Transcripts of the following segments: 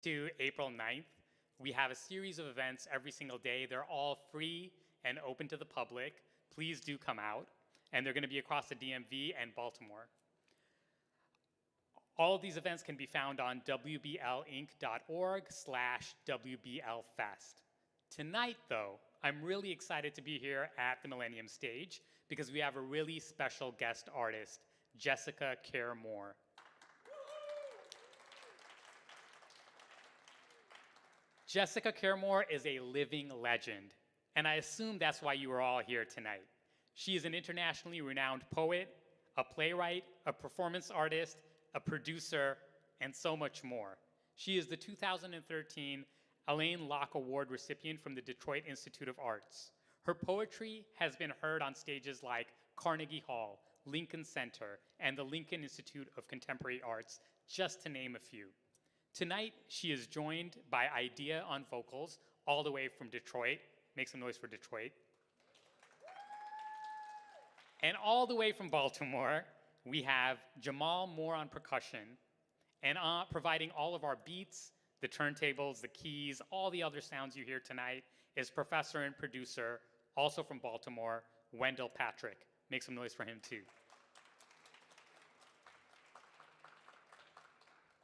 to April 9th. We have a series of events every single day. They're all free and open to the public. Please do come out. And they're going to be across the DMV and Baltimore. All of these events can be found on wblinc.org/WBLFest. Tonight, though, I'm really excited to be here at the Millennium Stage because we have a really special guest artist, Jessica Care Moore. Jessica Care Moore is a living legend, and I assume that's why you are all here tonight. She is an internationally renowned poet, a playwright, a performance artist, a producer, and so much more. She is the 2013 Alain Locke Award Recipient from the Detroit Institute of Arts. Her poetry has been heard on stages like Carnegie Hall, Lincoln Center, and the Lincoln Institute of Contemporary Arts, just to name a few. Tonight, she is joined by Idea on vocals, all the way from Detroit. Make some noise for Detroit. And all the way from Baltimore, we have Jamal Moore on percussion, and providing all of our beats, the turntables, the keys, all the other sounds you hear tonight is professor and producer, also from Baltimore, Wendel Patrick. Make some noise for him too.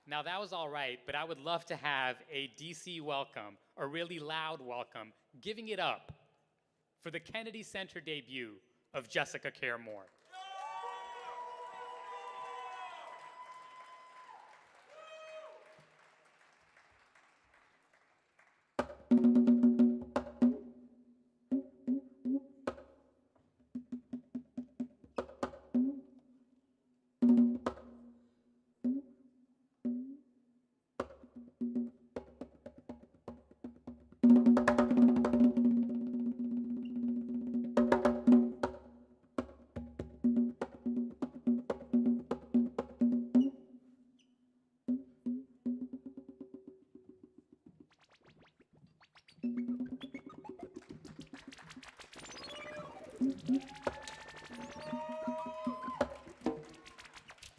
Now that was all right, but I would love to have a DC welcome, a really loud welcome, giving it up for the Kennedy Center debut of Jessica Care Moore.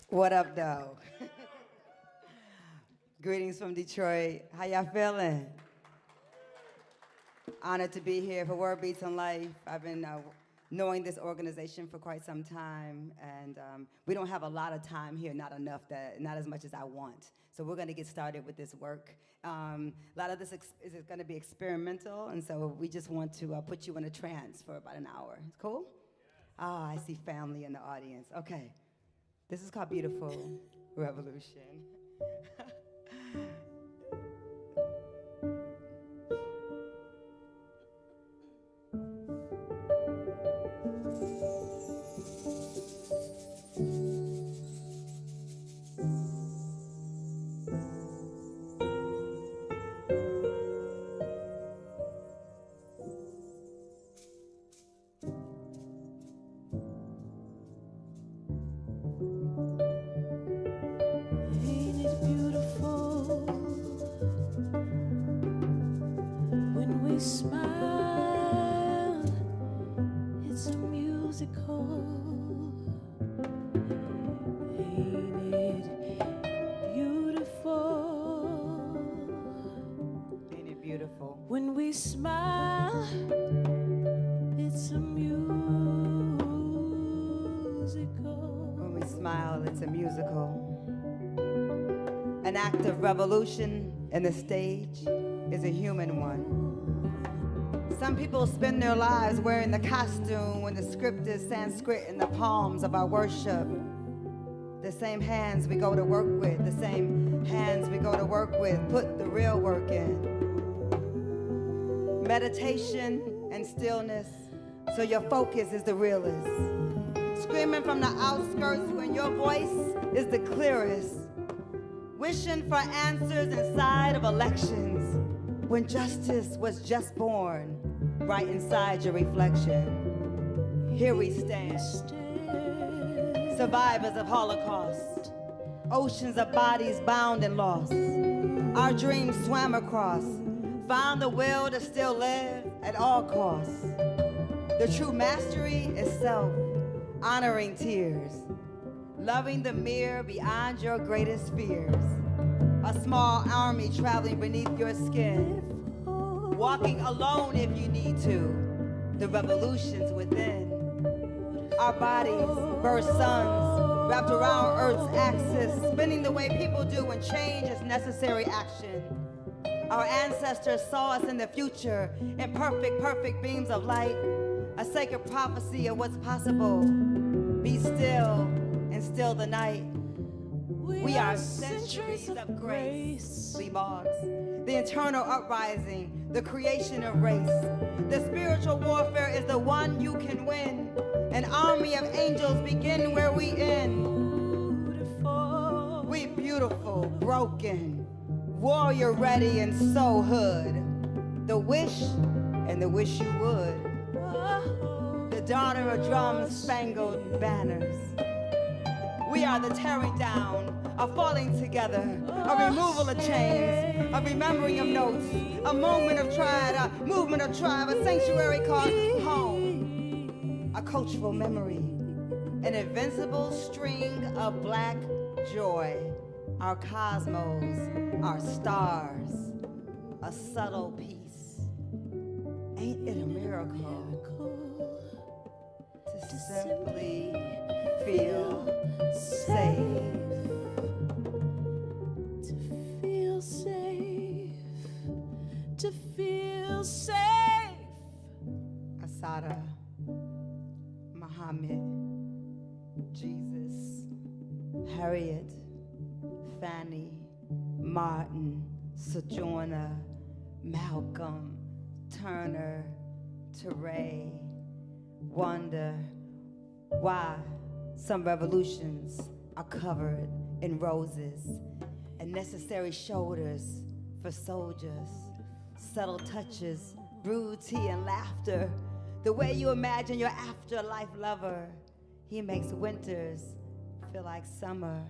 What up, though? Greetings from Detroit. How y'all feeling? Honored to be here for Word Beats on Life. I've been knowing this organization for quite some time, and we don't have a lot of time here, not as much as I want. So we're going to get started with this work. A lot of this is going to be experimental, and so we just want to put you in a trance for about an hour. It's cool? Ah, I see family in the audience. Okay. This is called Beautiful Revolution. When we smile, it's a musical. When we smile, it's a musical. An act of revolution, and the stage is a human one. Some people spend their lives wearing the costume when the script is Sanskrit in the palms of our worship. The same hands we go to work with, the same hands we go to work with, put the real work in. Meditation and stillness, so your focus is the realest. Screaming from the outskirts when your voice is the clearest. Wishing for answers inside of elections when justice was just born right inside your reflection. Here we stand, survivors of Holocaust, oceans of bodies bound and lost. Our dreams swam across, found the will to still live at all costs. The true mastery is self, honoring tears, loving the mirror beyond your greatest fears. A small army traveling beneath your skin. Walking alone if you need to. The revolutions within. Our bodies burst suns, wrapped around Earth's axis, spinning the way people do when change is necessary action. Our ancestors saw us in the future, in perfect beams of light, a sacred prophecy of what's possible. Be still and still the night. We are centuries of grace, Lee Boggs. The internal uprising, the creation of race. The spiritual warfare is the one you can win. An army of angels begin where we end. We beautiful, broken, warrior ready and so hood. The wish and the wish you would. The daughter of drum-spangled banners. We are the tearing down, a falling together, a removal of chains, a remembering of notes, a moment of tribe, a movement of tribe, a sanctuary called home, a cultural memory, an invincible string of black joy, our cosmos, our stars, a subtle peace. Ain't it a miracle to simply feel safe? To feel safe. Asada, Muhammad, Jesus, Harriet, Fanny, Martin, Sojourner, Malcolm, Turner, Teray. Wonder why some revolutions are covered in roses and necessary shoulders for soldiers. Subtle touches, brewed tea and laughter. The way you imagine your afterlife lover. He makes winters feel like summer.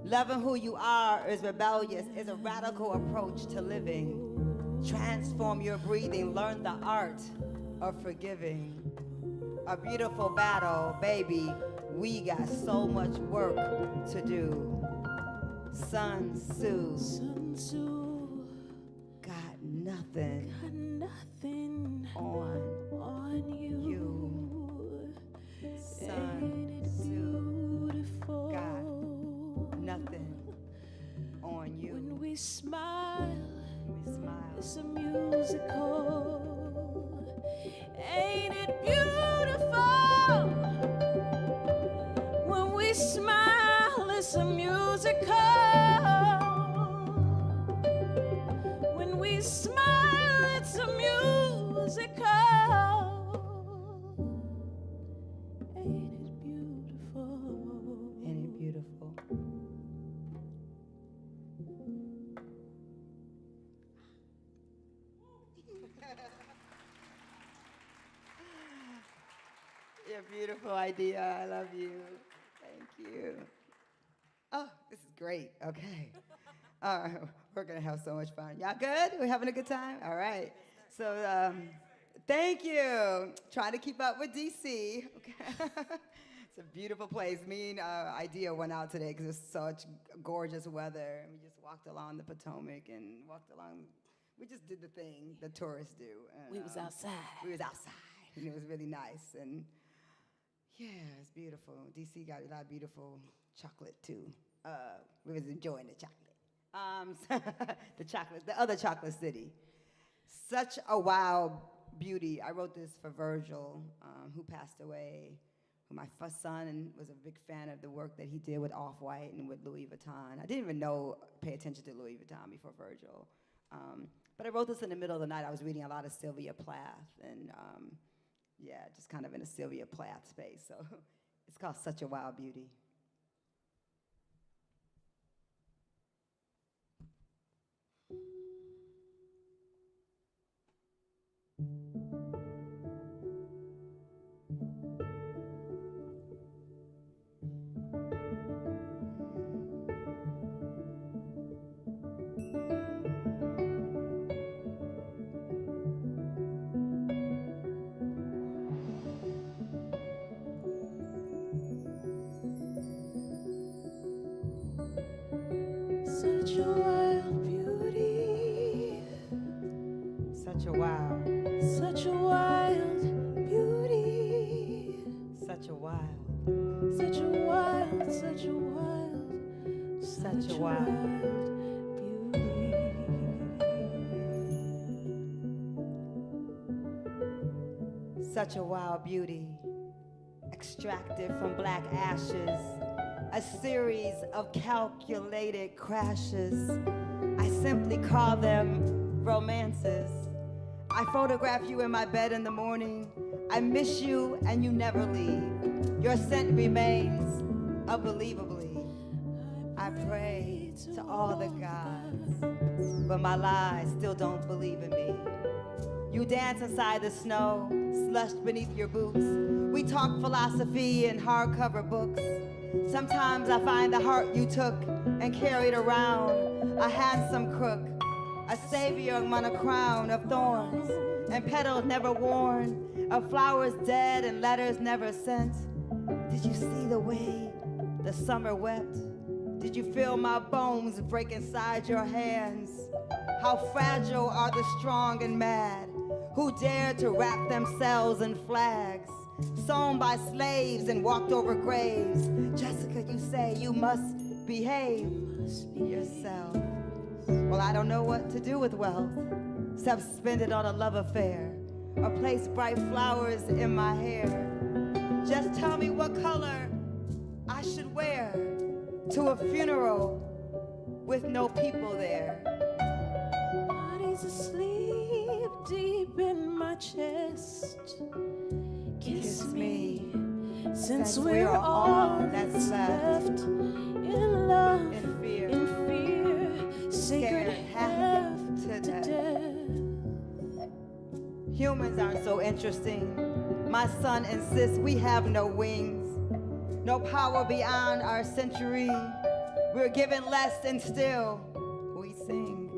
Loving who you are is rebellious, is a radical approach to living. Transform your breathing, learn the art of forgiving. A beautiful battle, baby. We got so much work to do. Sun Tzu got nothing on you. Sun Tzu got nothing on you. When we smile, it's a musical. Ain't it beautiful? When we smile, it's a musical. When we smile, it's a musical. Ain't it beautiful? Ain't it beautiful? Your beautiful idea. I love you. Thank you. Oh, this is great. Okay. All right. We're going to have so much fun. Y'all good? We're having a good time? All right. So thank you. Trying to keep up with D.C. Okay. It's a beautiful place. Me and Idea went out today because it's such gorgeous weather. And we just walked along the Potomac and walked along. We just did the thing the tourists do. And, We was outside. We was outside. And it was really nice. And yeah, it's beautiful. DC got a lot of beautiful chocolate too. We was enjoying the chocolate. The other chocolate city. Such a wild beauty. I wrote this for Virgil, who passed away. My first son was a big fan of the work that he did with Off-White and with Louis Vuitton. I didn't even pay attention to Louis Vuitton before Virgil. But I wrote this in the middle of the night. I was reading a lot of Sylvia Plath and yeah, just kind of in a Sylvia Plath space. So it's called Such a Wild Beauty. such a wild beauty, Such a wow. such a wild beauty, Such a wild. such a wild, such a wild, Such a wild. beauty. Such a wild beauty, extracted from black ashes, a series of calculated crashes. I simply call them romances. I photograph you in my bed in the morning. I miss you and you never leave. Your scent remains unbelievably. I pray to all the gods, but my lies still don't believe in me. You dance inside the snow, slush beneath your boots. We talk philosophy in hardcover books. Sometimes I find the heart you took and carried around, a handsome crook, a savior among a crown of thorns and petals never worn, of flowers dead and letters never sent. Did you see the way the summer wept? Did you feel my bones break inside your hands? How fragile are the strong and mad, who dared to wrap themselves in flags, sewn by slaves and walked over graves. Jessica, you say you must behave yourself. Well, I don't know what to do with wealth, except spend it on a love affair, or place bright flowers in my hair. Just tell me what color I should wear to a funeral with no people there. Body's asleep deep in my chest. Kiss me, since we're all that's left in love, In fear, in fear, sacred scared half to to death. death. Humans aren't so interesting. My son insists we have no wings, no power beyond our century. We're given less and still we sing.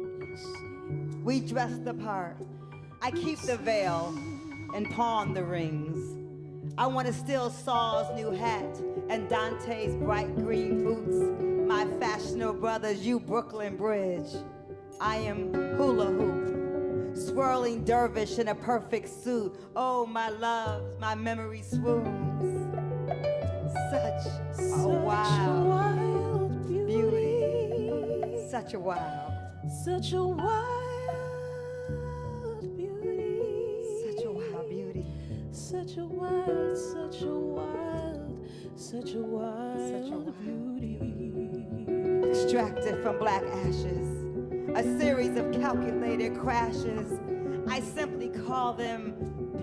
We dress the part. I keep the veil and pawn the rings. I want to steal Saul's new hat and Dante's bright green boots. My fashionable brothers, you Brooklyn Bridge. I am hula hoop, swirling dervish in a perfect suit. Oh, my loves, my memory swoons. Such a wild wild beauty. Such a wild. Such a wild beauty. Such a wild beauty. Such a wild, such a wild, such a wild beauty. Extracted from black ashes, a series of calculated crashes. I simply call them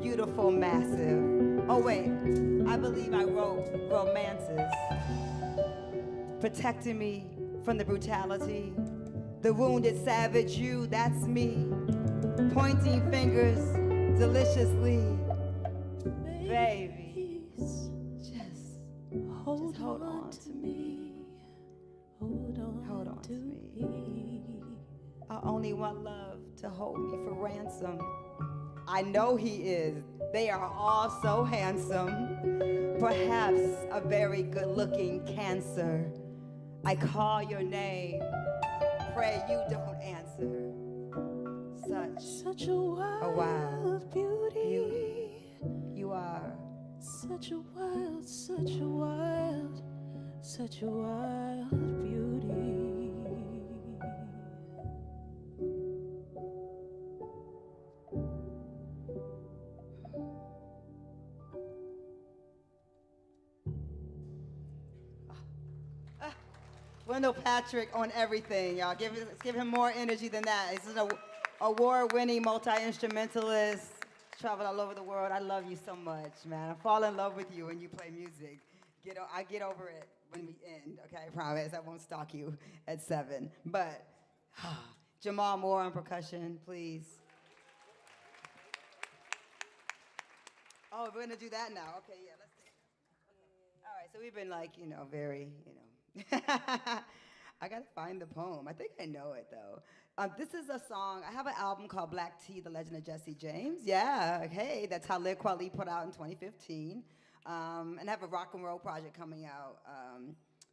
beautiful massive. Oh wait, I believe I wrote romances, protecting me from the brutality. The wounded savage, you, that's me, pointing fingers deliciously. Baby, just hold on to me. Hold on to me. I only want love to hold me for ransom. I know he is. They are all so handsome. Perhaps a very good-looking cancer. I call your name. Pray you don't answer. Such a wild beauty. You are. Such a wild, such a wild, such a wild beauty. Wendel Patrick on everything, y'all. Give him more energy than that. This is an award-winning multi-instrumentalist. Traveled all over the world. I love you so much, man. I fall in love with you when you play music. I get over it when we end, okay? I promise I won't stalk you at 7. But Jamal Moore on percussion, please. Oh, we're gonna do that now. Okay, yeah, let's do it. All right, so we've been very, I gotta find the poem. I think I know it though. This is a song. I have an album called Black Tea, The Legend of Jesse James. Yeah, hey, that's how Talib Kweli put out in 2015. And I have a rock and roll project coming out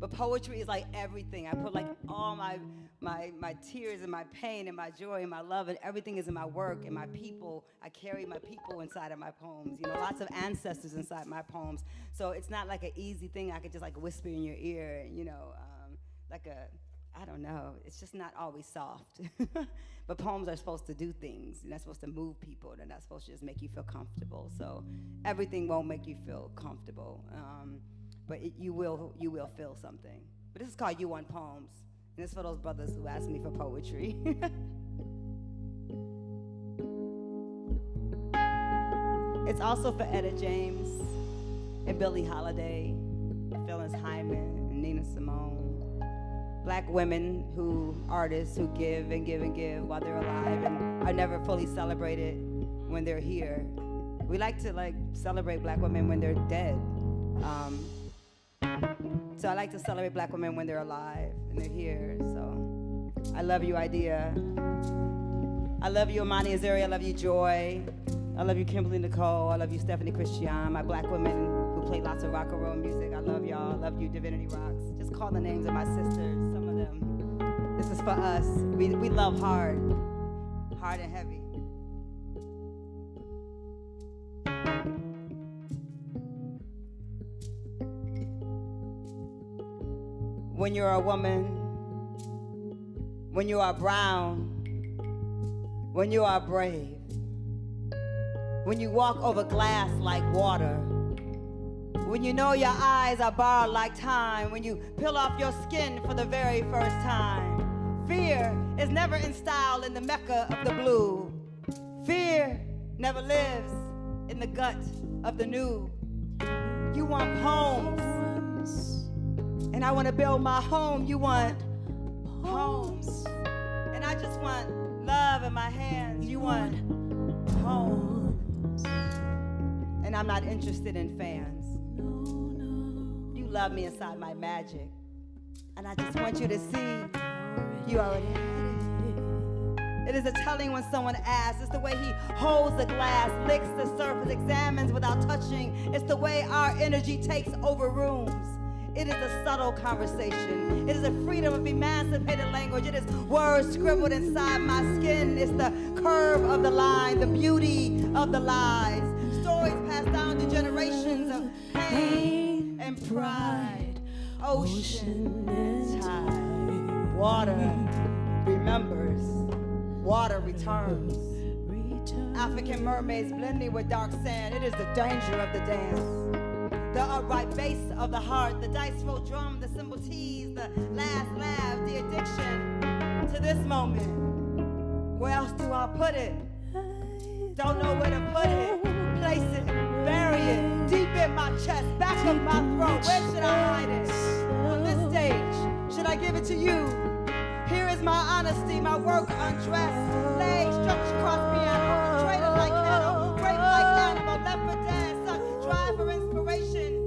But poetry is like everything. I put like all my tears and my pain and my joy and my love, and everything is in my work and my people. I carry my people inside of my poems. You know, lots of ancestors inside my poems. So it's not like an easy thing I could just like whisper in your ear, you know, like a, I don't know. It's just not always soft. But poems are supposed to do things. They're not supposed to move people. They're not supposed to just make you feel comfortable. So everything won't make you feel comfortable. But you will feel something. But this is called You Want Poems. And it's for those brothers who asked me for poetry. It's also for Etta James and Billie Holiday, Phyllis Hyman, and Nina Simone. Black women artists who give and give and give while they're alive and are never fully celebrated when they're here. We like to celebrate black women when they're dead. So I like to celebrate black women when they're alive and they're here. So I love you, Idea. I love you, Amani Azari. I love you, Joy. I love you, Kimberly Nicole. I love you, Stephanie Christian. My black women who play lots of rock and roll music. I love y'all. I love you, Divinity Rocks. Just call the names of my sisters, some of them. This is for us. We love hard and heavy. When you're a woman, when you are brown, when you are brave, when you walk over glass like water, when you know your eyes are barred like time, when you peel off your skin for the very first time. Fear is never installed in the Mecca of the blue. Fear never lives in the gut of the new. You want poems. And I want to build my home. You want homes. And I just want love in my hands. You want homes. And I'm not interested in fans. You love me inside my magic. And I just want you to see you already had it. It is a telling when someone asks. It's the way he holds the glass, licks the surface, examines without touching. It's the way our energy takes over rooms. It is a subtle conversation. It is a freedom of emancipated language. It is words scribbled inside my skin. It's the curve of the line, the beauty of the lies. Stories passed down to generations of pain and pride. Ocean and tide. Water remembers. Water returns. African mermaids blending with dark sand. It is the danger of the dance. The upright bass of the heart, the dice roll drum, the cymbal tease, the last laugh, the addiction to this moment. Where else do I put it? Don't know where to put it. Place it, bury it, deep in my chest, back of my throat. Where should I hide it? On this stage, should I give it to you? Here is my honesty, my work undressed, legs stretched across piano, traded like cattle, raped like animal, left for dead, drive for inspiration.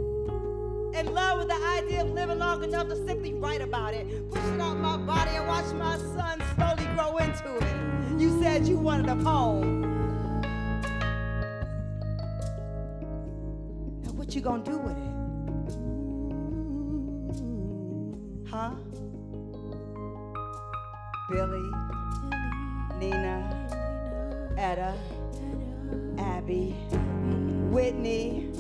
In love with the idea of living long enough to simply write about it, push it out my body and watch my son slowly grow into it. You said you wanted a poem. Now what you gonna do with it? Huh? Billy, Nina, Etta, Abby, Whitney.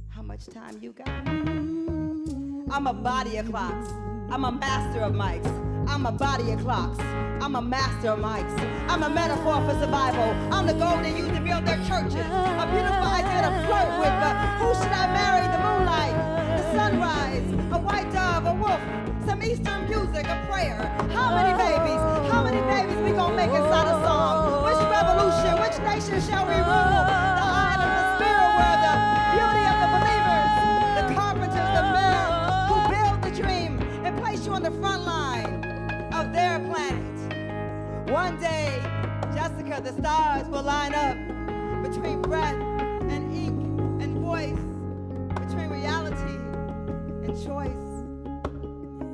How much time you got? I'm a body of clocks. I'm a master of mics. I'm a body of clocks. I'm a master of mics. I'm a metaphor for survival. I'm the gold they use to build their churches. A beautiful idea to flirt with, but who should I marry? The moonlight, the sunrise, a white dove, a wolf, some Eastern music, a prayer. How many babies? How many babies we gonna make inside a song? Which revolution? Which nation shall we rule? The island, the spirit world, the beauty of the believers, the carpenters, the men who build the dream and place you on the front line of their planet. One day, Jessica, the stars will line up between breath and ink and voice, between reality and choice.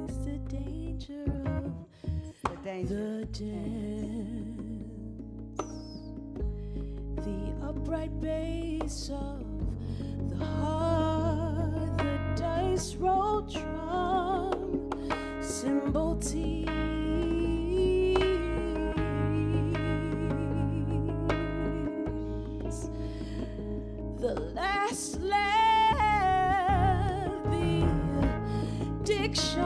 It's the danger of The danger. the dance, the upright bass of the heart, the voice rolled drum, cymbal teeth. The last laugh, the addiction,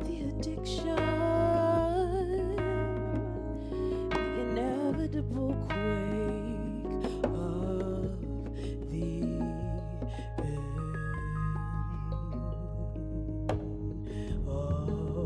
the inevitable quake of the end of the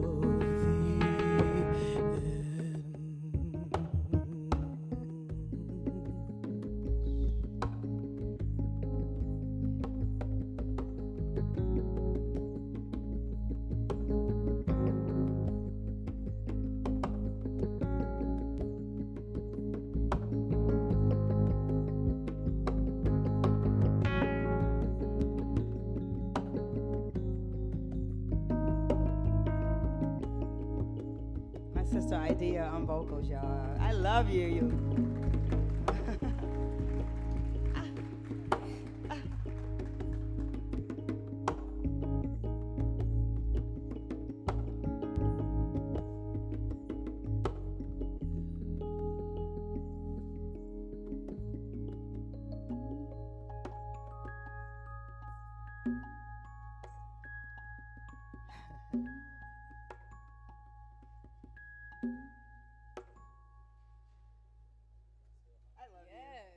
My sister Idea on vocals, y'all. I love you.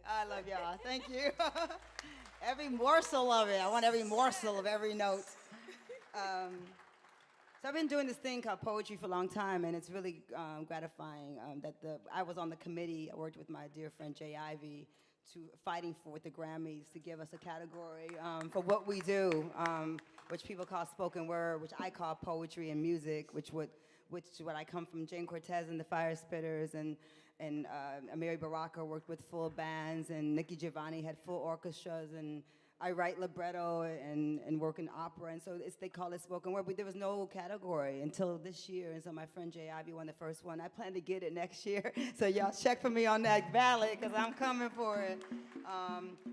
I love y'all. Thank you. Every morsel of it. I want every morsel of every note. So I've been doing this thing called poetry for a long time, and it's really gratifying that I was on the committee. I worked with my dear friend Jay Ivey fighting with the Grammys to give us a category for what we do, which people call spoken word, which I call poetry and music, which what I come from Jane Cortez and the Fire Spitters, and Amiri Baraka worked with full bands, and Nikki Giovanni had full orchestras, and I write libretto and work in opera, and so they call it spoken word, but there was no category until this year, and so my friend Jay Ivey won the first one. I plan to get it next year, so y'all check for me on that ballot, because I'm coming for it.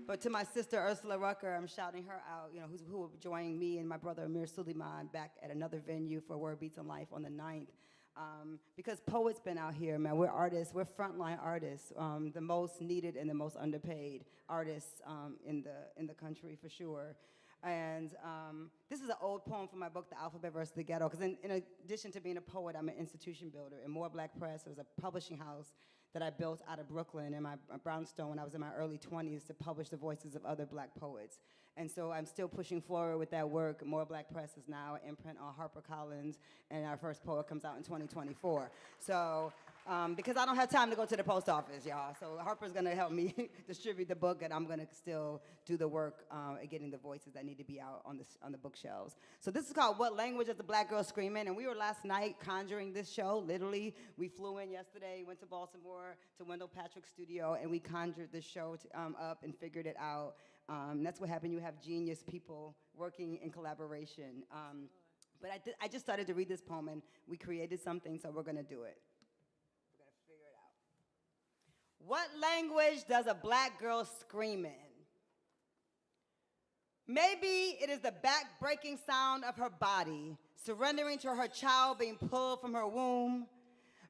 But to my sister Ursula Rucker, I'm shouting her out, who will join me and my brother Amir Suleiman back at another venue for Word Beats on Life on the 9th. Because poets been out here, man. We're artists. We're frontline artists, the most needed and the most underpaid artists in the country for sure. And this is an old poem from my book, The Alphabet versus the Ghetto. Because in addition to being a poet, I'm an institution builder. And More Black Press was a publishing house that I built out of Brooklyn in my brownstone when I was in my early 20s to publish the voices of other Black poets. And so I'm still pushing forward with that work. More Black Press is now an imprint on HarperCollins, and our first poet comes out in 2024. So, because I don't have time to go to the post office, y'all. So Harper's gonna help me distribute the book, and I'm gonna still do the work at getting the voices that need to be out on the bookshelves. So this is called What Language Is the Black Girl Screaming? And we were last night conjuring this show, literally. We flew in yesterday, went to Baltimore, to Wendel Patrick studio, and we conjured this show up and figured it out. That's what happened. You have genius people working in collaboration. But I just started to read this poem, and we created something, so we're gonna do it. We're gonna figure it out. What language does a black girl scream in? Maybe it is the back-breaking sound of her body, surrendering to her child being pulled from her womb.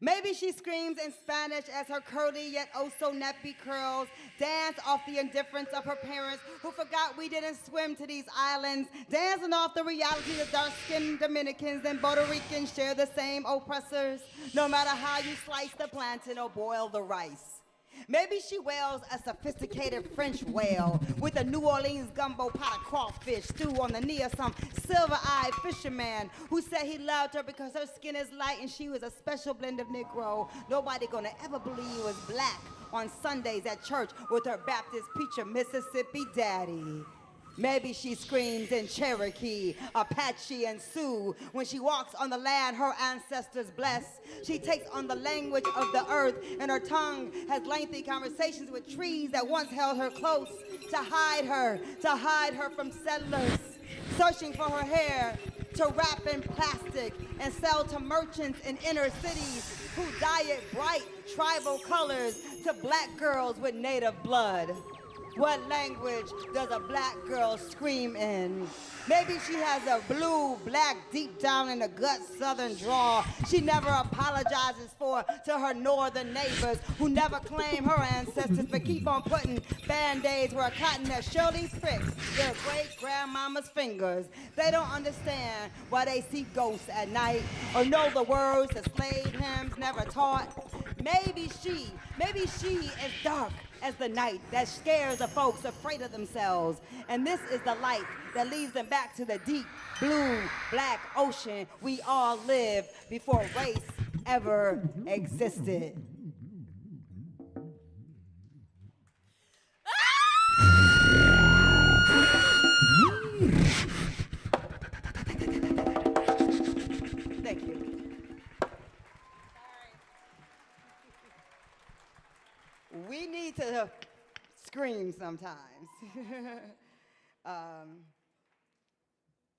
Maybe she screams in Spanish as her curly yet oh so nappy curls dance off the indifference of her parents who forgot we didn't swim to these islands, dancing off the reality that dark-skinned Dominicans and Puerto Ricans share the same oppressors, no matter how you slice the plantain or boil the rice. Maybe she wails a sophisticated French wail with a New Orleans gumbo pot of crawfish stew on the knee of some silver-eyed fisherman who said he loved her because her skin is light and she was a special blend of Negro. Nobody gonna ever believe was black on Sundays at church with her Baptist preacher Mississippi daddy. Maybe she screams in Cherokee, Apache, and Sioux when she walks on the land her ancestors blessed. She takes on the language of the earth, and her tongue has lengthy conversations with trees that once held her close to hide her from settlers, searching for her hair to wrap in plastic and sell to merchants in inner cities who dye it bright tribal colors to black girls with native blood. What language does a black girl scream in? Maybe she has a blue, black, deep down in the gut southern drawl she never apologizes for to her northern neighbors who never claim her ancestors but keep on putting band-aids where cotton has surely pricked their great-grandmama's fingers. They don't understand why they see ghosts at night or know the words that slave hymns never taught. Maybe she is dark as the night that scares the folks afraid of themselves. And this is the light that leads them back to the deep blue, black ocean we all lived before race ever existed. Thank you. We need to scream sometimes.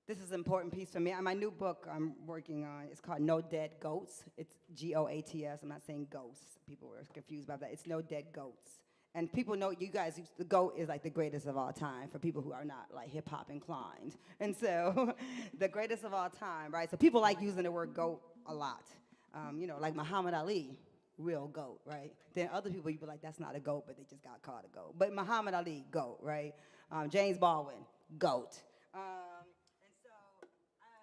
This is an important piece for me. My new book I'm working on, it's called No Dead Goats. It's G-O-A-T-S. I'm not saying ghosts. People were confused about that. It's No Dead Goats. And people know, you guys, the GOAT is like the greatest of all time for people who are not like hip hop inclined. And so, the greatest of all time, right? So people like using the word GOAT a lot. You know, like Muhammad Ali, real GOAT, right? Then other people, you be like, that's not a GOAT, but they just got called a GOAT. But Muhammad Ali, GOAT, right? James Baldwin, GOAT.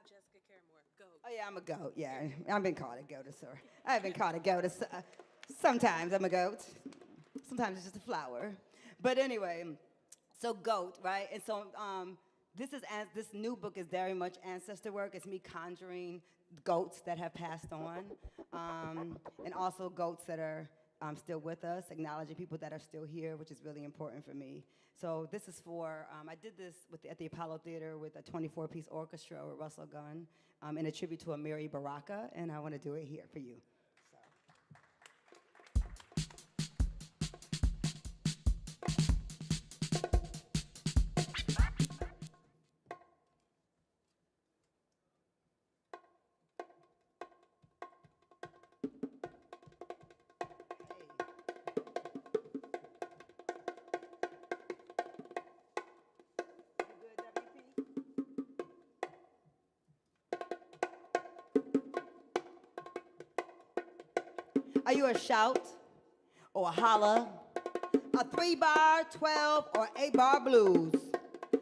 Jessica Caramore, GOAT. Oh yeah, I'm a GOAT, yeah. I've been called a GOAT, sir. I've been called a GOAT. Sometimes I'm a GOAT. Sometimes it's just a flower. But anyway, so GOAT, right? And so this new book is very much ancestor work. It's me conjuring goats that have passed on, and also goats that are still with us, acknowledging people that are still here, which is really important for me. So this is for, I did this at the Apollo Theater with a 24-piece orchestra with Russell Gunn in a tribute to Amiri Baraka, and I want to do it here for you. Are you a shout or a holler, a 3-bar, 12, or 8-bar blues?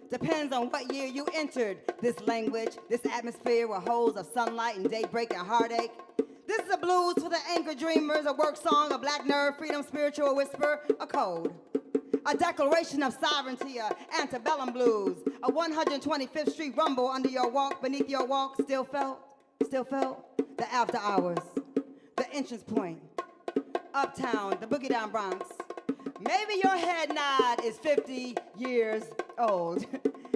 Depends on what year you entered this language, this atmosphere with holes of sunlight and daybreak and heartache. This is a blues for the anchor dreamers, a work song, a black nerve, freedom, spiritual whisper, a code. A declaration of sovereignty, a antebellum blues, a 125th Street rumble under your walk, beneath your walk, still felt, the after hours, the entrance point, uptown, the boogie down Bronx. Maybe your head nod is 50 years old.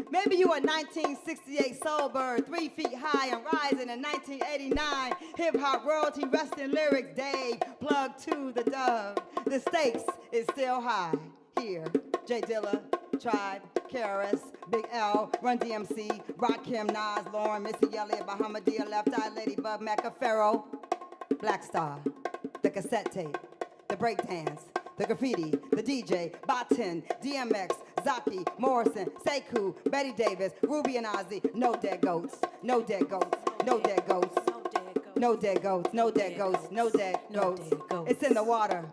Maybe you a 1968 soul bird, 3 feet high and rising in 1989. Hip-hop royalty, resting lyrics, Dave, plug to the dove. The stakes is still high. Here, J Dilla, Tribe, KRS, Big L, Run DMC, Rakim, Nas, Lauren, Missy Elliott, Bahamadia, Left Eye, Ladybug, Mecca, Pharaoh, Black Star, the cassette tape, the breakdance, the graffiti, the DJ, Batin, DMX, Zaki, Morrison, Sekou, Betty Davis, Ruby and Ozzy. No dead goats, no dead goats, no dead goats, no dead goats, no dead goats, no dead goats. It's in the water.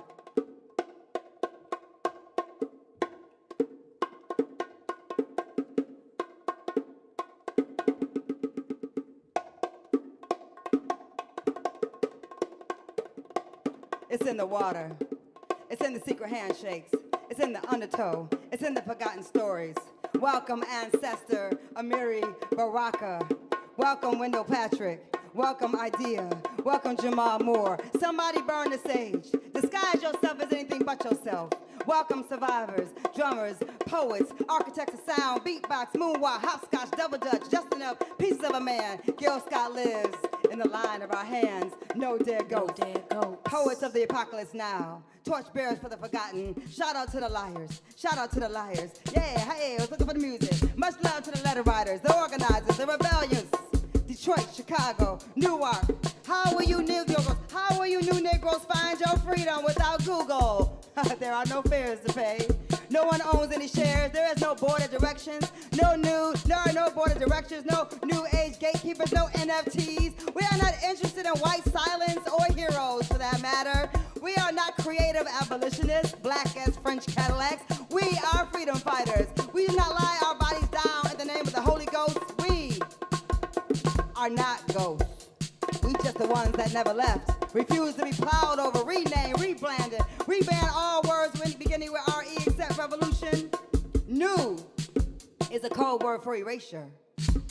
It's in the water. It's in the secret handshakes. It's in the undertow. It's in the forgotten stories. Welcome, ancestor Amiri Baraka. Welcome, Wendel Patrick. Welcome, Idea. Welcome, Jamal Moore. Somebody burn the sage. Disguise yourself as anything but yourself. Welcome, survivors, drummers, poets, architects of sound, beatbox, moonwalk, hopscotch, double dutch, just enough pieces of a man. Gil Scott lives in the line of our hands. No dead ghosts. Poets of the apocalypse now. Torchbearers for the forgotten. Shout out to the liars. Shout out to the liars. Yeah, hey, I was looking for the music. Much love to the letter writers, the organizers, the rebellions. Detroit, Chicago, Newark. How will you Negroes? How will you new Negroes find your freedom without Google? There are no fares to pay. No one owns any shares. There is no board of directions. There are no board of directors, no new age gatekeepers, no NFTs. We are not interested in white silence or heroes for that matter. We are not creative abolitionists, black as French Cadillacs. We are freedom fighters. We do not lie our bodies down in the name of the Holy Ghost. We are not ghosts. We just the ones that never left. Refuse to be plowed over, renamed, rebranded, reban all words beginning with RE except revolution. New is a code word for erasure.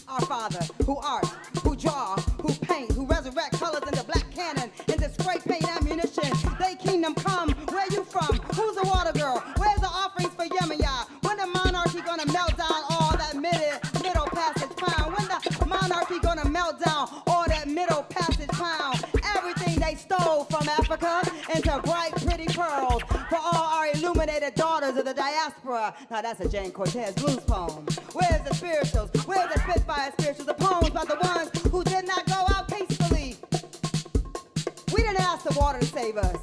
Our Father, who art, who draw, who paint, who resurrect colors into black cannon, into spray paint ammunition. They kingdom come, where you from? Who's the water girl? Where's the offerings for Yemaya? When the monarchy gonna melt down all that middle passage pound? When the monarchy gonna melt down all that middle passage pound? Everything they stole from Africa into bright, pretty pearls for all our illuminated daughters of the diaspora. Now that's a Jane Cortez blues poem. Where's the spirituals? Where's the Spitfire spirituals? The poems by the ones who did not go out peacefully. We didn't ask the water to save us,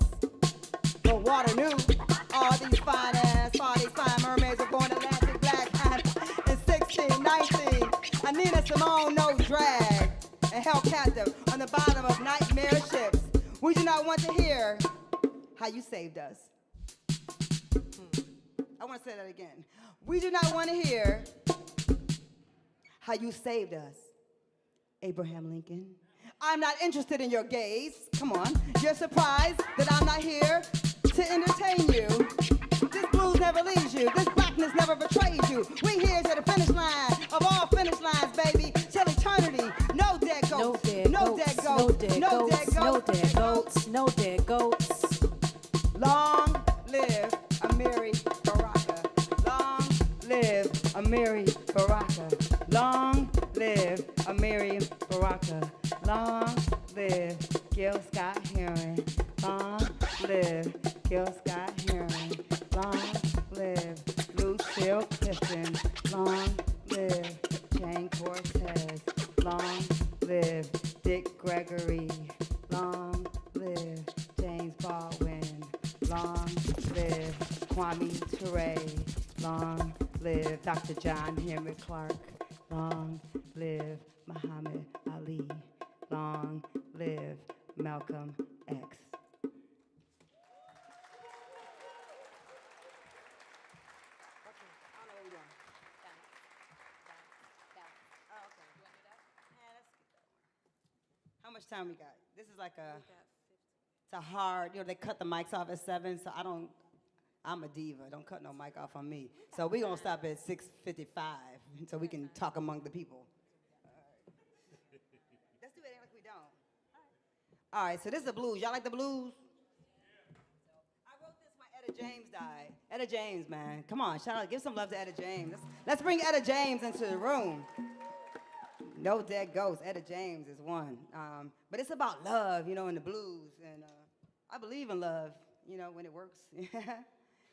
but water knew. All these fine mermaids were born Atlantic black in 1619. And Nina Simone no drag and held captive on the bottom of nightmare ships. We do not want to hear how you saved us. I want to say that again. We do not want to hear how you saved us, Abraham Lincoln. I'm not interested in your gaze. Come on. You're surprised that I'm not here to entertain you. This blues never leaves you. This blackness never betrays you. We here to the finish line of all finish lines, baby. Till eternity. No dead goats. No dead goats. No dead goats. No dead goats. No dead goats. Long live Amiri Baraka. Long live Amiri Baraka. Long live Amiri Baraka. Long live Gil Scott Heron. Long live Gil Scott Heron. Long live Lucille Clifton. Long live Jane Cortez. Long live Dick Gregory. Long live James Baldwin. Long live Kwame Ture. Long live Dr. John Henry Clark. Long live Muhammad Ali. Long live Malcolm X. How much time we got? This is like it's a hard, they cut the mics off at 7, so I'm a diva. Don't cut no mic off on me. So we're going to stop at 6:55 so we can talk among the people. Let's do it like we don't. All right, so this is the blues. Y'all like the blues? I wrote this when Etta James died. Etta James, man. Come on, shout out. Give some love to Etta James. Let's bring Etta James into the room. No dead ghosts. Etta James is one. But it's about love, in the blues. And I believe in love, when it works.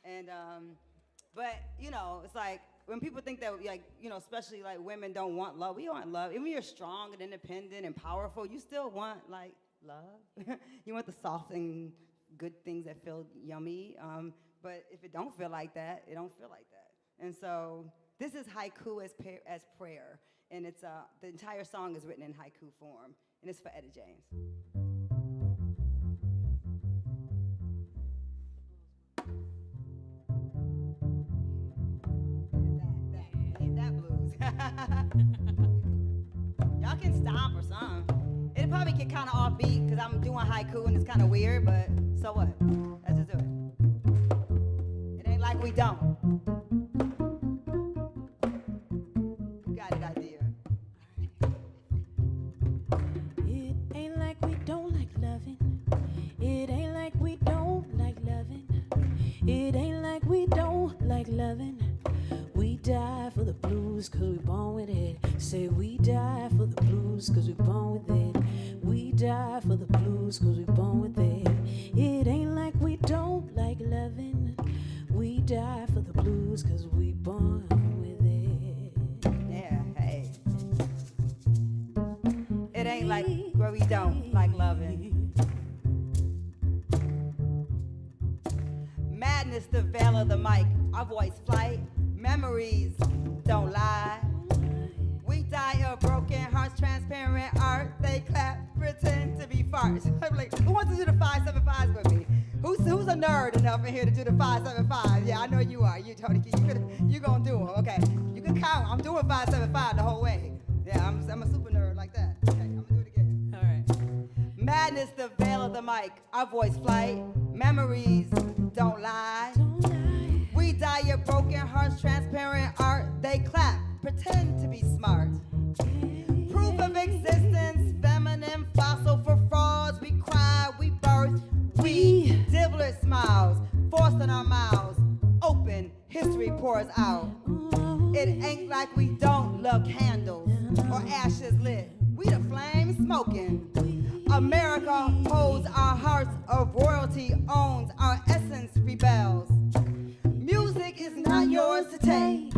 And, but, it's like when people think that, especially like women don't want love, we want love. Even when you're strong and independent and powerful, you still want, like, love. You want the soft and good things that feel yummy. But if it don't feel like that, it don't feel like that. And so this is haiku as prayer. And it's the entire song is written in haiku form, and it's for Etta James. That blues. Y'all can stomp or something. It'll probably get kind of offbeat because I'm doing haiku and it's kind of weird, but so what? Let's just do it. It ain't like we don't. You got it, idea. It ain't like we don't like loving. It ain't like we don't like loving. It ain't like we don't like loving. We die for the blues cause we born with it. Say we die for the blues cause we born with it. We die for the blues cause we born with it. It ain't like we don't like loving. We die for the blues cause we born with it. Yeah, hey. It ain't like where we don't like loving. Madness, the veil of the mic. our voice flight, memories don't lie. We die of broken hearts, transparent art. They clap, pretend to be farts. I'm like, who wants to do the 575s with me? Who's a nerd enough in here to do the 575? Yeah, I know you are. You Tony, you gonna do them? Okay, you can count. I'm doing 575 the whole way. Yeah, I'm a super nerd like that. Okay, I'm gonna do it again. All right. Madness, the veil of the mic. Our voice flight, memories don't lie. We die of broken hearts, transparent art. They clap, pretend to be smart. Proof of existence, feminine fossil for frauds. We cry, we birth, we diblet smiles, forced on our mouths. Open, history pours out. It ain't like we don't love candles or ashes lit. We the flames smoking. America holds our hearts of royalty, owns our essence, rebels. Music is not yours to take.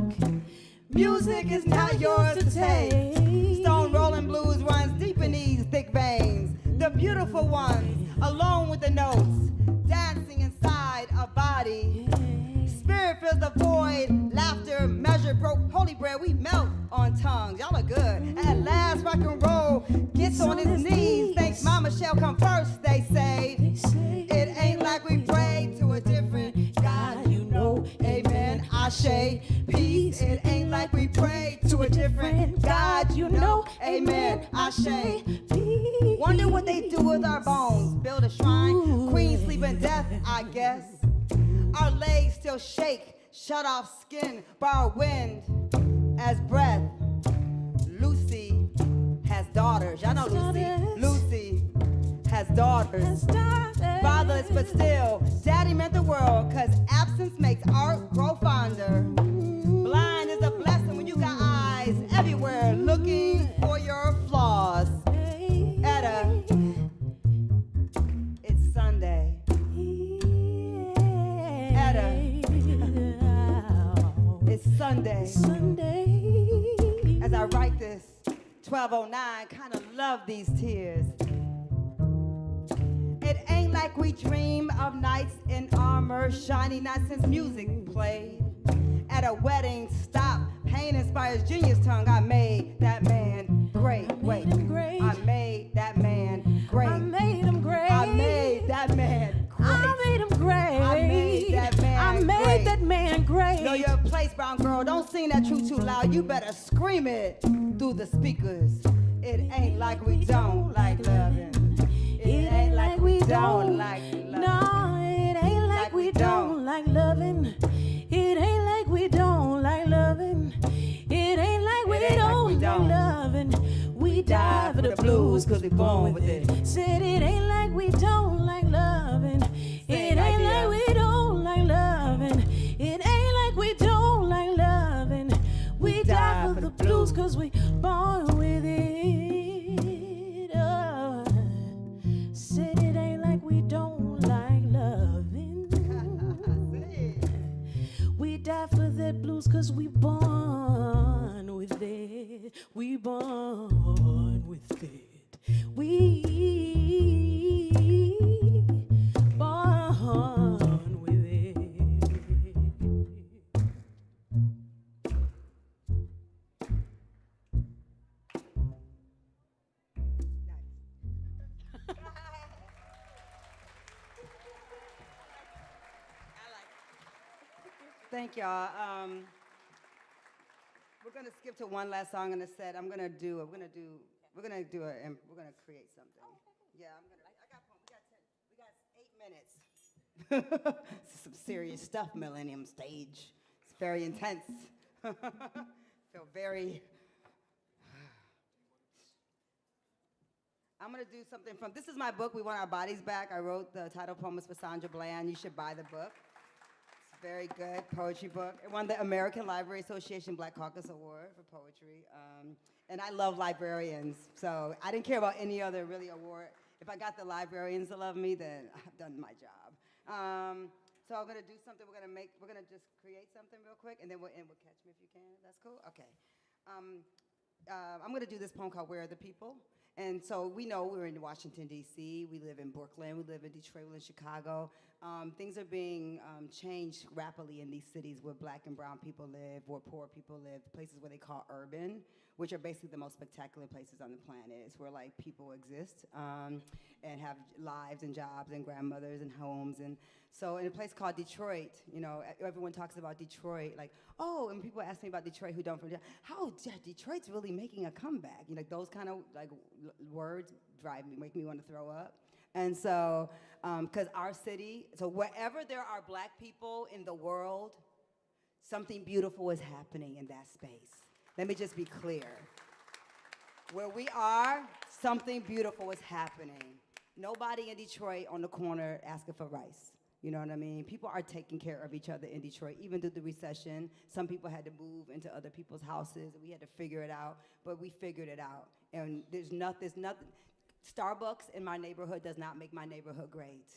Music is not yours to take. Stone rolling blues runs deep in these thick veins. The beautiful ones, alone with the notes, dancing inside a body. Spirit fills the void, laughter, measure broke, holy bread, we melt on tongues. Y'all are good. At last, rock and roll gets on his knees. Thanks Mama shall come first, they say. It ain't like we pray to a different God, you know. Amen, Ashe, peace. It ain't like we pray to a different God, you know. Amen, Ashe, peace. Wonder what they do with our bones. Build a shrine, queen sleep in death, I guess. Our legs still shake, shut off skin, borrow wind as breath. Lucy has daughters. Y'all know Lucy. Lucy has daughters. Fatherless but still, daddy meant the world, cause absence makes art grow fonder. Blind is a blessing when you got eyes everywhere looking for your flaws. Etta, it's Sunday. Etta, it's Sunday. As I write this, 1209, kind of love these tears. It ain't like we dream of knights in armor, shiny not since music played. At a wedding, stop, pain inspires genius tongue. I made that man great. Wait, I made that man great. I made him great. I made that man great. I made him great. I made that man I made great. that man great. Know your place, brown girl. Don't sing that truth too loud. You better scream it through the speakers. It ain't like we don't like loving. It ain't like we don't like loving. No, it ain't like we don't like loving. It ain't like we don't like loving. It ain't like we don't like loving. We die for the blues cause we born with it. Said it ain't like we don't like loving. It ain't like we don't like loving. It ain't like we don't like loving. We die for the blues cause we born with it. Oh. Said it ain't like we don't like loving. We die for that blues cause we born with it. We born with it. We born with it. Thank y'all. We're gonna skip to one last song in the set. We're gonna create something. Yeah, we got 8 minutes. This is some serious stuff, Millennium Stage. It's very intense. Feel very. I'm gonna do something from, this is my book, We Want Our Bodies Back. I wrote the title poems for Sandra Bland. You should buy the book. Very good poetry book. It won the American Library Association Black Caucus Award for poetry. And I love librarians, so I didn't care about any other really award. If I got the librarians to love me, then I've done my job. So I'm gonna do something, we're gonna just create something real quick, and then we'll end with Catch Me If You Can. That's cool? Okay. I'm gonna do this poem called Where Are the People? And so we know we're in Washington, D.C., we live in Brooklyn, we live in Detroit, we live in Chicago. Things are being changed rapidly in these cities where black and brown people live, where poor people live, places where they call urban, which are basically the most spectacular places on the planet. It's where like people exist and have lives and jobs and grandmothers and homes. And so in a place called Detroit, you know, everyone talks about Detroit, like, oh, and people ask me about Detroit who don't from Detroit, how Detroit's really making a comeback. You know, those kind of like words make me want to throw up. And so, because our city, so wherever there are black people in the world, something beautiful is happening in that space. Let me just be clear. Where we are, something beautiful is happening. Nobody in Detroit on the corner asking for rice. You know what I mean? People are taking care of each other in Detroit. Even through the recession, some people had to move into other people's houses, and we had to figure it out, but we figured it out. And there's nothing, Starbucks in my neighborhood does not make my neighborhood great.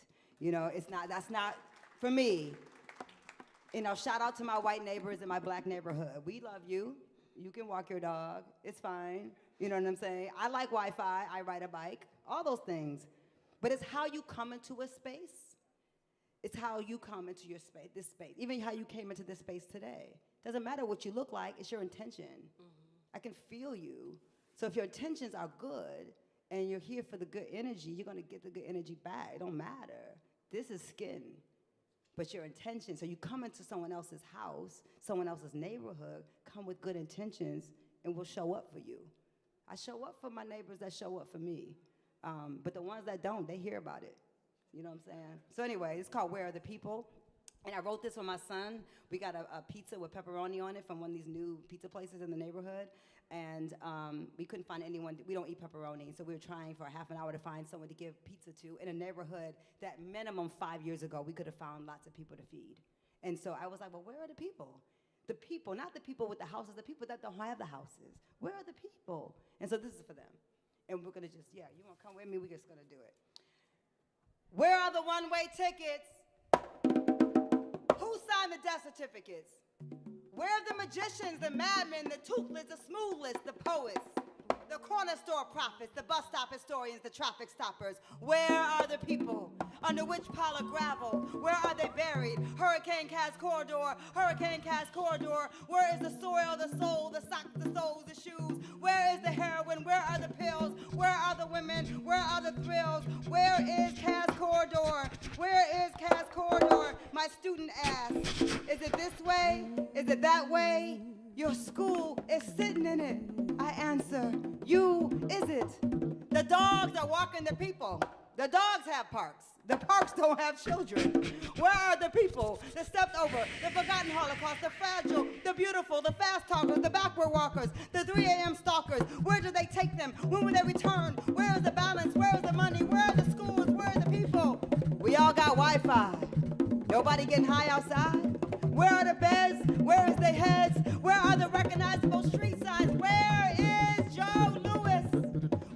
You know, that's not, for me. You know, shout out to my white neighbors in my black neighborhood. We love you. You can walk your dog, it's fine. You know what I'm saying? I like Wi-Fi, I ride a bike, all those things. But it's how you come into a space. It's how you come into your space, this space. Even how you came into this space today. Doesn't matter what you look like, it's your intention. Mm-hmm. I can feel you. So if your intentions are good, and you're here for the good energy, you're gonna get the good energy back. It don't matter. This is skin, but your intention. So you come into someone else's house, someone else's neighborhood, come with good intentions, and we'll show up for you. I show up for my neighbors that show up for me. But the ones that don't, they hear about it. You know what I'm saying? So anyway, it's called Where Are the People? And I wrote this for my son. We got a pizza with pepperoni on it from one of these new pizza places in the neighborhood. And we couldn't find anyone, we don't eat pepperoni, so we were trying for a half an hour to find someone to give pizza to in a neighborhood that minimum 5 years ago, we could have found lots of people to feed. And so I was like, well, where are the people? The people, not the people with the houses, the people that don't have the houses. Where are the people? And so this is for them. And we're gonna just, yeah, you wanna come with me? We're just gonna do it. Where are the one-way tickets? Who signed the death certificates? Where are the magicians, the madmen, the toothless, the smoothless, the poets, the corner store prophets, the bus stop historians, the traffic stoppers? Where are the people? Under which pile of gravel? Where are they buried? Hurricane Cast Corridor, Hurricane Cast Corridor. Where is the soil, the soul, the socks, the soles, the shoes? Where is the heroin? Where are the pills? Where are the women? Where are the thrills? Where is Cast Corridor? Where is Cast Corridor? My student asks, is it this way? Is it that way? Your school is sitting in it. I answer, you is it? The dogs are walking the people. The dogs have parks. The parks don't have children. Where are the people? The stepped over, the forgotten Holocaust, the fragile, the beautiful, the fast talkers, the backward walkers, the 3 a.m. stalkers. Where do they take them? When will they return? Where is the balance? Where is the money? Where are the schools? Where are the people? We all got Wi-Fi. Nobody getting high outside? Where are the beds? Where is the heads? Where are the recognizable street signs? Where is Joe Louis?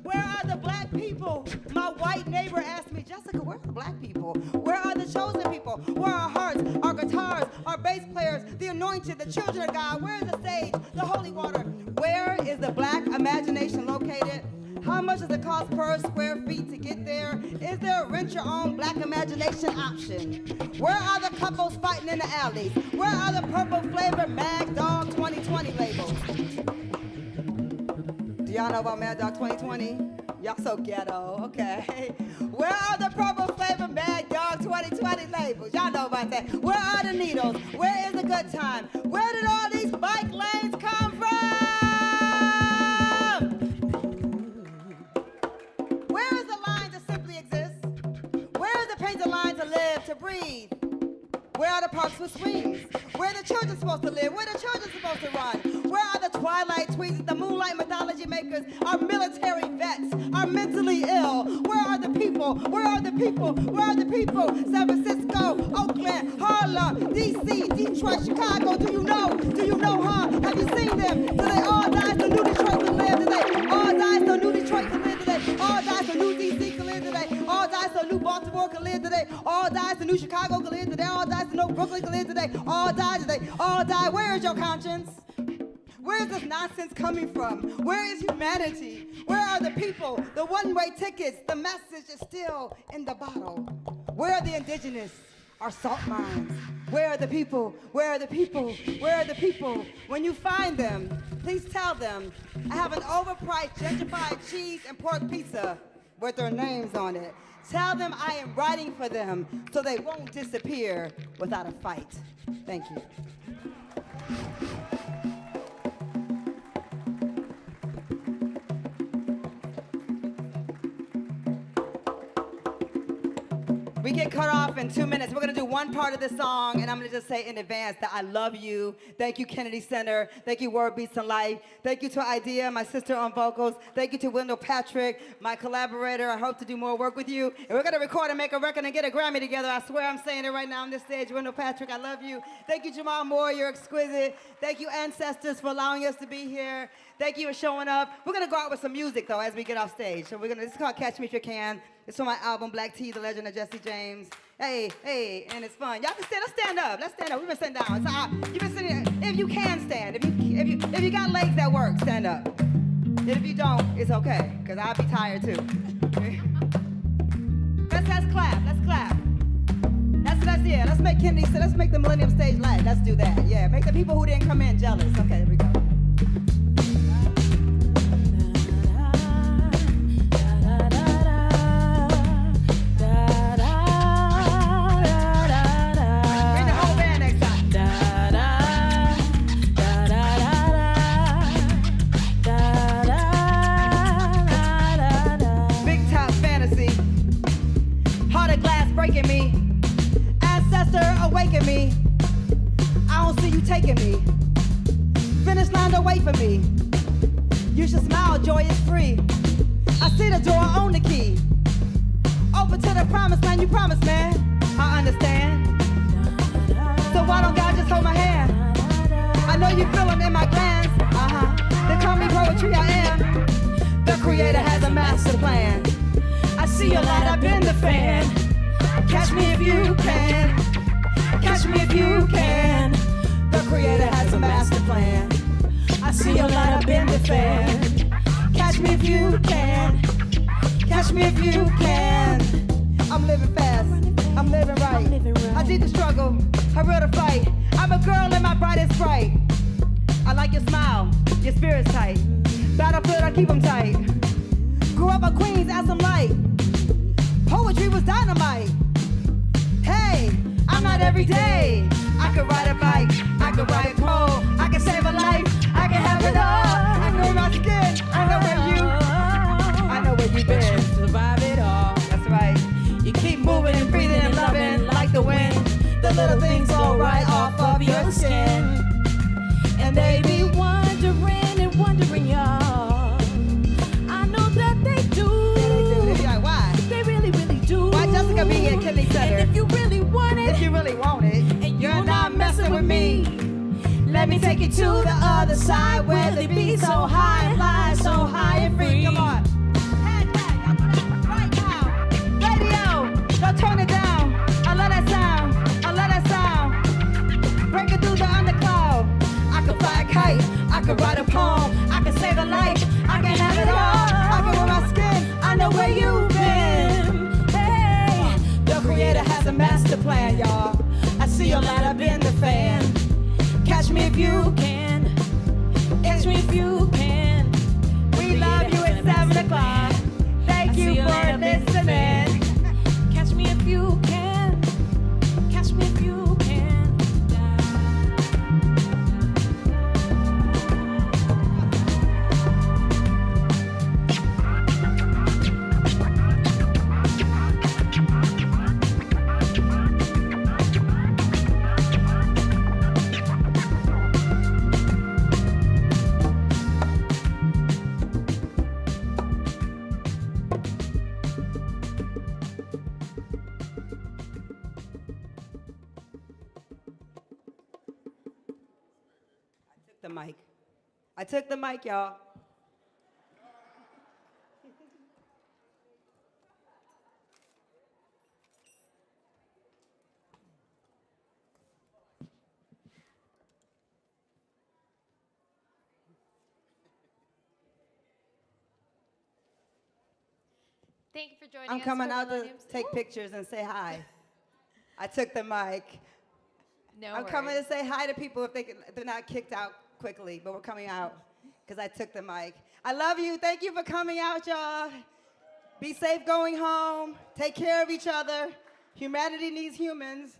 Where are the black people? My white neighbor asked me, Jessica, where are the black people? Where are the chosen people? Where are our hearts, our guitars, our bass players, the anointed, the children of God? Where is the sage, the holy water? Where is the black imagination located? How much does it cost per square feet to get there? Is there a rent-your-own black imagination option? Where are the couples fighting in the alleys? Where are the purple-flavored Mad Dog 2020 labels? Do y'all know about Mad Dog 2020? Y'all so ghetto, okay. Where are the purple-flavored Mad Dog 2020 labels? Y'all know about that. Where are the needles? Where is the good time? Where did all these bike lanes come from? Where is the line to simply exist? Where is the painted line to live, to breathe? Where are the parks with swings? Where are the children supposed to live? Where are the children supposed to run? Where are the twilight tweezers, the moonlight mythology makers, our military vets, our mentally ill? Where are the people? Where are the people? Where are the people? San Francisco, Oakland, Harlem, D.C., Detroit, Chicago. Do you know? Do you know, huh? Have you seen them? Do they all die so New Detroit can live today? All die so New Detroit can live today. All die so New D.C. can live today. All die so New Baltimore can live today. All die so New Chicago can live today. All die so New Brooklyn can live today. All die today. All die. Where is your conscience? Where is this nonsense coming from? Where is humanity? Where are the people? The one-way tickets, the message is still in the bottle. Where are the indigenous? Our salt mines. Where are the people? Where are the people? Where are the people? When you find them, please tell them I have an overpriced gentrified cheese and pork pizza with their names on it. Tell them I am writing for them so they won't disappear without a fight. Thank you. We get cut off in 2 minutes. We're gonna do one part of the song, and I'm gonna just say in advance that I love you. Thank you, Kennedy Center. Thank you, Word Beats and Life. Thank you to Idea, my sister on vocals. Thank you to Wendel Patrick, my collaborator. I hope to do more work with you. And we're gonna record and make a record and get a Grammy together. I swear I'm saying it right now on this stage. Wendel Patrick, I love you. Thank you, Jamal Moore. You're exquisite. Thank you, ancestors, for allowing us to be here. Thank you for showing up. We're gonna go out with some music though as we get off stage. So this is called Catch Me If You Can. It's from my album Black Tea, The Legend of Jesse James. Hey, hey, and it's fun. Y'all can stand. Let's stand up. Let's stand up. We've been sitting down. You've been sitting. If you can stand, if you got legs that work, stand up. And if you don't, it's okay, cause I'll be tired too. Let's clap. Let's clap. That's yeah. Let's make Kennedy. So let's make the Millennium Stage live. Let's do that. Yeah, make the people who didn't come in jealous. Okay, here we go. Me, ancestor awaken me. I don't see you taking me. Finish line don't wait for me. You should smile, joy is free. I see the door, own the key. Open to the promised land, you promised, man. I understand. So why don't God just hold my hand? I know you feel them in my glands. They call me poetry, I am. The creator has a master plan. I see your light up in the fan. Catch me if you can. Catch me if you can. The creator has a master plan. I see your light up in the fan. Catch me if you can. Catch me if you can. I'm living fast. I'm living right. I did the struggle. I real the fight. I'm a girl in my brightest bright. I like your smile. Your spirit's tight. Battlefield, I keep them tight. Grew up a Queens, add some light. Poetry was dynamite. Hey, I'm not every day. I could ride a bike, I could ride a pole, I can save a life, I can have it all. I know my skin, I know where you've been. Survive it all. That's right. You keep moving and breathing and loving like the wind. The little things go right off of your skin. And they be wondering and wondering, y'all. I know that they do. Yeah, they do. They be like, why? They really, really do. Why Jessica be at Kennedy Center? And if you really want it, If you really want it, and you're not messing with me. let me take you to the other side where they be so high and fly so high and free. Come on. Right now. Radio. Don't turn it down. I love that sound. I love that sound. Breaking through the undercloud. I can fly a kite. I can write a poem. I can save a life. I can have it all. I can wear my skin. I know where you've been. Hey, the creator has a master plan, y'all. I see your light up in the fan. Catch me if you can. Catch me if you can. We love you at 7 o'clock. Thank you for listening. Catch me if you can. Catch me if you can. The mic. I took the mic, y'all. Thank you for joining I'm us. coming for out to Millennium take pictures and say hi. I took the mic. No I'm coming worries. to say hi to people if they're not kicked out quickly, but we're coming out because I took the mic. I love you. Thank you for coming out, y'all. Be safe going home. Take care of each other. Humanity needs humans.